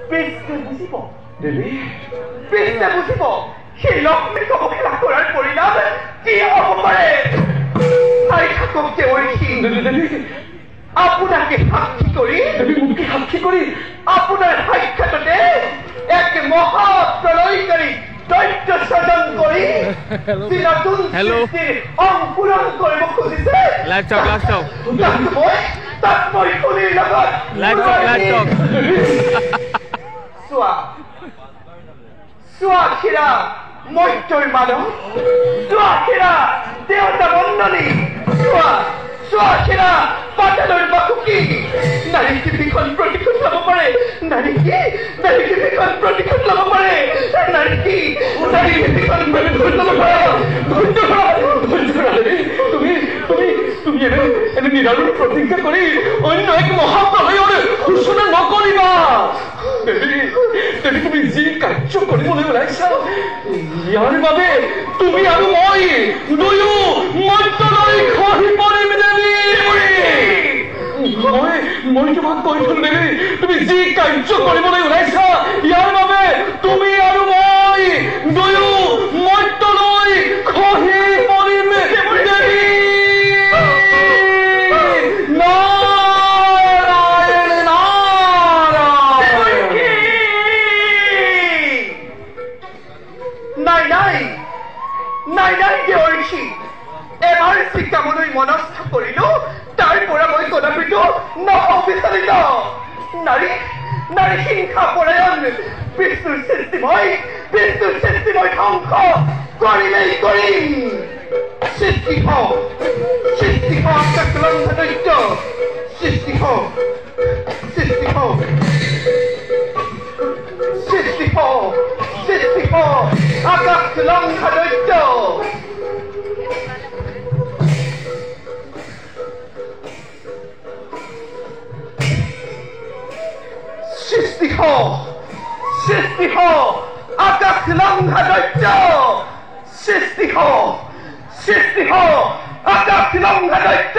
বেশে বুঝিব দেবী বেশে বুঝিব সেই লক্ষ্মীর কব খেলা করার পরিণাম কি হব পারে তাই থাকক যে ঐশী আপনাকে সাক্ষী করি মুখকে সাক্ষী করি আপনার সাক্ষাৎতে এক মহা প্রলয়কারী দৈত্য সজন করি নতুন সৃষ্টির অঙ্কুরণ কৰিব খুজিছে তাৎপৰ্য খুলিৰ লগত চোৱা খিৰা মৈত্ৰৰ মানৱ চোৱা খিৰা দেৱতা বন্দনী চোৱা খিৰা পাতালৰ বাকুকি নাৰী পৃথিৱীখন প্ৰতিশোধ ল'ব পাৰে নাৰী পৃথিৱীখন প্ৰতিশোধ ল'ব পাৰে নাৰী পৃথিৱীখন প্ৰতিশোধ ল'ব পাৰে তুমি এনে নিৰালৰ প্ৰতিজ্ঞা কৰি অন্য এক মহাপ্ৰলয়ৰ সূচনা নকৰিবা তুমি যি কাৰ্য কৰিবলৈ ওলাইছা ইয়াৰ বাবে তুমি আৰু মই দুয়ো মন্ত্ৰলৈ খহি পৰিম দেৱী মই তোমাক কৈ থম দেৱী তুমি যি কাৰ্য কৰিবলৈ ওলাইছা ইয়াৰ বাবে তুমি আৰু মই দুয়ো মন্ত্ৰলৈ খহি পৰিম দেৱী এবাৰ চিকামলৈ মনস্থ কৰিলো তাৰ পৰা মই কদাপিতো নবিচাৰিত নাৰী হিংসা পৰায়ণ বিষ্ণুৰ সৃষ্টিময় ধ্বংস কৰিমেই কৰিম সৃষ্টি আকাশলংঘা দৈত্য সৃষ্টি আকাশলংঘা দৈত্য সৃষ্টি আকাশলংঘা দৈত্য সৃষ্টি আকাশলংঘা দৈত্য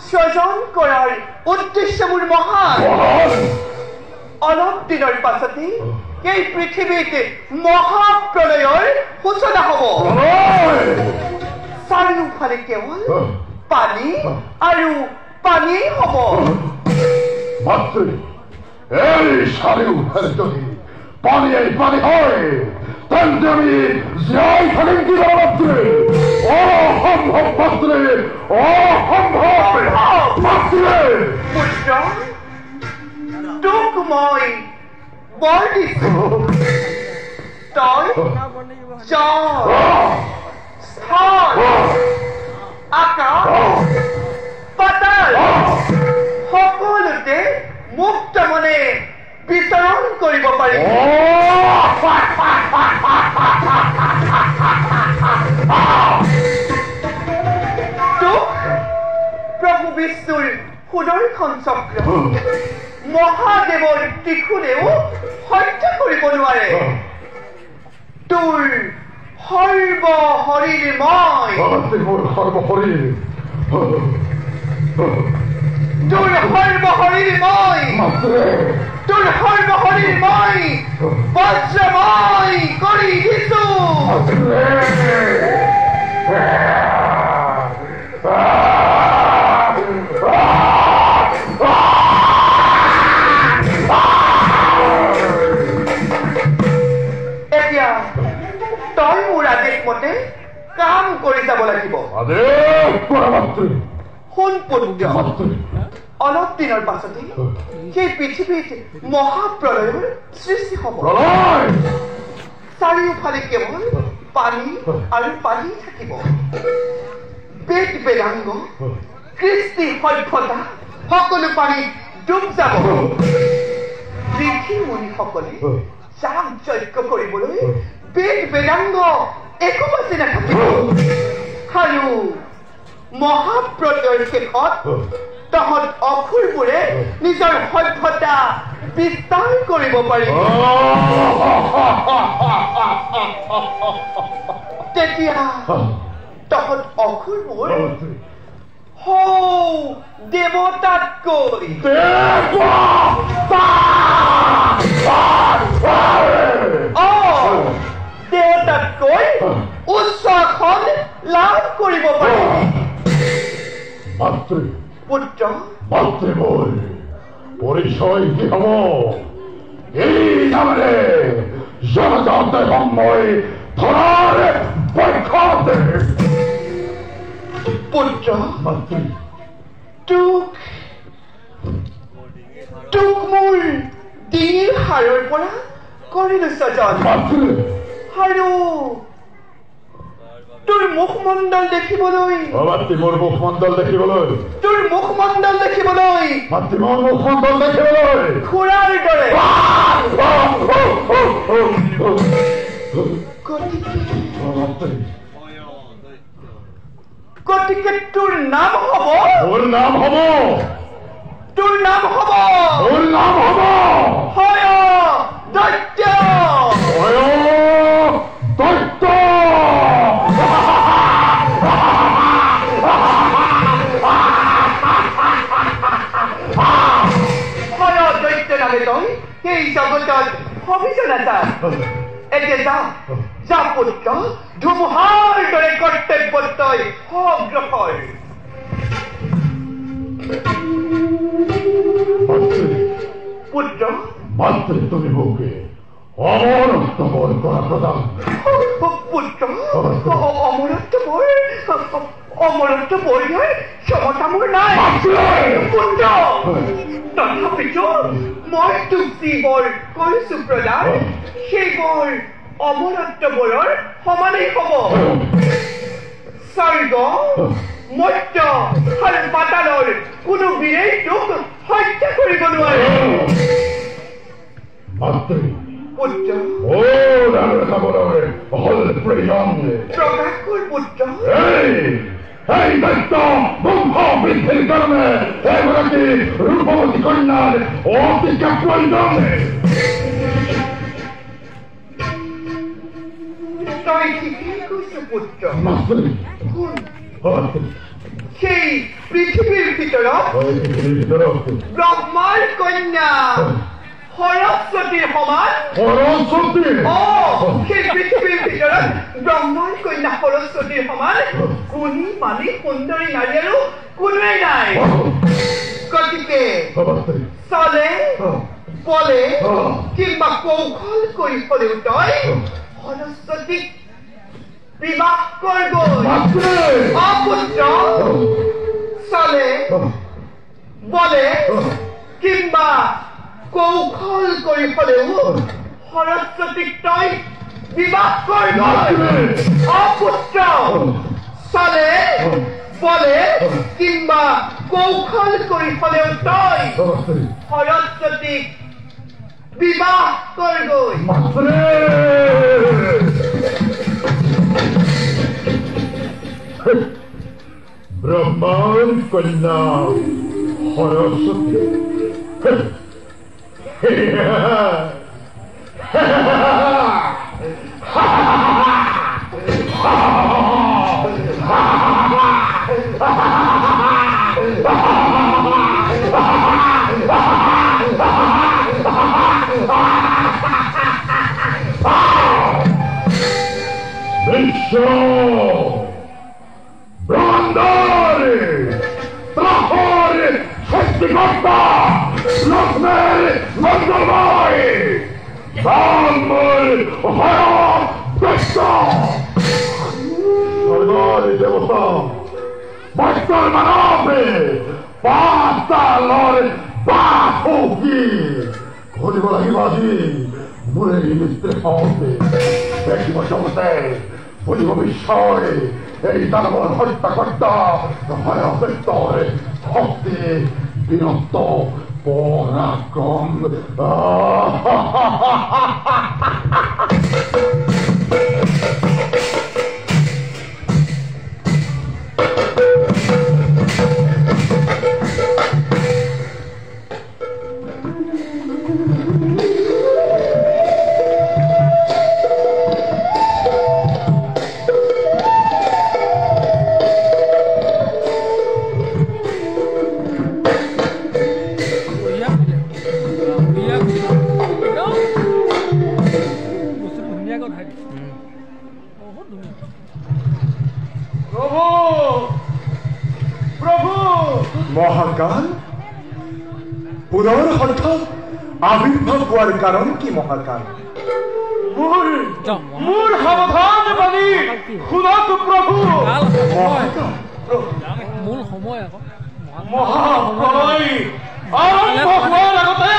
স্বজন কৰাৰ উদ্দেশ্য মোৰ মহান অলপ দিনৰ পাছতে এই পৃথিৱীত মহাপ্ৰলয়ৰ সূচনা হ'ব চাৰিওফালে কেৱল পানী আৰু পানী হ'ব মাতৃ এই চাৰিওফালে যদি পানী হয় তেন্তে আমি জীয়াই থাকিম কি মাতৃ অসম্ভৱ মাতৃ অসম্ভৱ মাতৃ পুত্ৰ তোক মই বৰ দিছোঁ তই স্থান আকাশ পাতাল সকলোতে মুক্ত মনে বিচৰণ কৰিব পাৰিবি তোক প্ৰভু বিষ্ণুৰ সুদৰ্শন চক্ৰ মহাদেৱৰ ত্ৰিশূলেও হত্যা কৰিব নোৱাৰে তোৰ সৰ্বশৰীৰময় বজ্ৰময় কৰি দিছো এতিয়া তই মোৰ আদেশ মতে কাম কৰি যাব লাগিব শুন পুত্ৰ অলপ দিনৰ পাছতে সেই পৃথিৱীত মহাপ্ৰলয়ৰ সৃষ্টি হ'ব চাৰিওফালে কেৱল পানী আৰু পানী থাকিব বেদ বেদাংগ কৃষ্টি সভ্যতা সকলো পানীত ডুব যাব ঋষি মুনিসকলে যাগ যজ্ঞ কৰিবলৈ বেদ বেদাংগ একো বাচি নাথাকিব আৰু মহাপ্ৰলয়ৰ শেষত তহঁত অসুৰবোৰে নিজৰ সভ্যতা বিস্তাৰ কৰিব পাৰিব তেতিয়া তহঁত অসুৰবোৰ দেৱতাতকৈ দেৱতাতকৈ উচ্চ আসন লাভ কৰিব পাৰিবি পুত্ৰ মাতৃ মোৰ পৰিচয় কি হব এই নামেৰে জনজাতে মই ধৰাৰ পক্ষতে পুত্ৰ মাতৃ তোক মোৰ ডিঙিৰ হাড়ৰ পৰা কৰিলো স্বজন মাতৃ আৰু তোৰ মুখমণ্ডল দেখিবলৈ মাতৃ মোৰ মুখমণ্ডল দেখিবলৈ তোৰ মুখমণ্ডল দেখিবলৈ মাতৃ মোৰ মুখমণ্ডল দেখিবলৈ খুৰাৰ দৰে গতিকে তোৰ নাম হব মোৰ নাম হব তোৰ নাম হব মোৰ নাম হব হয় দৈত্য দৈত্য দৈত্য নামে তই সেই জগতত অভিযান আছা এতিয়া যা পুত্ৰ ধুমুহাৰ দৰে কৰ্তব্যত তই অগ্ৰসৰ পুত্ৰ মাতৃ তুমি মোকে অমৰত্ব বৰ কৰা প্ৰদান পুত্ৰ অমৰত্ব বৰ দিয়াৰ ক্ষমতা মোৰ নাই পুত্ৰ তথাপিতো মই তোক যি বৰ কৰিছো প্ৰদান সেই বৰ অমৰত্ব বৰৰ সমানেই হব স্বৰ্গ মৰ্ত্য আৰু পাতালৰ কোনো বীৰেই তোক হত্যা কৰিব নোৱাৰে মাতৃ পুত্ৰ প্ৰকাশ কৰ পুত্ৰ এই দৈত্য বংশ বৃদ্ধিৰ কাৰণে এগৰাকী ৰূপৱতী কন্যাৰ অতিকে প্ৰয়োজন তই ঠিকেই কৈছ পুত্ৰ মাতৃ সেই পৃথিৱীৰ ভিতৰত ব্ৰহ্মাৰ কন্যা সৰস্বতীৰ সমান সেই পৃথিৱীৰ ভিতৰত ব্ৰহ্মাৰ কন্যা সৰস্বতীৰ সমান গুণী মানি সুন্দৰী নাৰী আৰু কোনোৱেই নাই গতিকে চলে বলে কিংবা কৌশল কৰি হলেও তই সৰস্বতীক বিবাহ কৰগৈ অপুত্ৰ চলে বলে কিংবা কৌশল কৰি হলেও সৰস্বতীক তই বিবাহ কৰগৈ অপুত্ৰ চলে বলে কিংবা কৌশল কৰি হলেও তই সৰস্বতীক বিবাহ কৰগৈ ব্রহ্মার কন্যা সরস্বতী বিশ্ব ব্রহ্মাণ্ডের ত্রাসের সৃষ্টিকর্তা লক্ষ্মীর মঙ্গলময় জন্মের ভয় কৃষ্ণ স্বর্গের দেবতা বৈষ্ণব মানবে পাতালর বাহুকি ঘুরিব লাগিব আজি মোরে মিস্ত্রি হওঁতে দেখিব জগতে বুঝিব বিস্ময় এই দানবর হত্যাকর্তা ভয়ভীতরে ভক্তি বিনষ্ট পরাক্রম মহাকাল পুনৰ হঠাৎ আবিৰ্ভাৱ হোৱাৰ কাৰণ কি মহাকাল মোৰ সাৱধান বাণী শুনক প্ৰভু মূল সময় আকৌ মহাপ্ৰলয় আৰম্ভ হোৱাৰ আগতে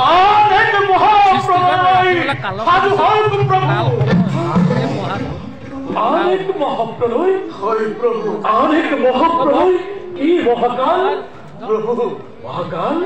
আন এক মহাপ্ৰলয় সাজু হওক প্ৰভু আন এক মহাপ্ৰলয় হয় প্ৰভু আন এক মহাপ্ৰলয় কি মহাকাল প্ৰভু মহাকাল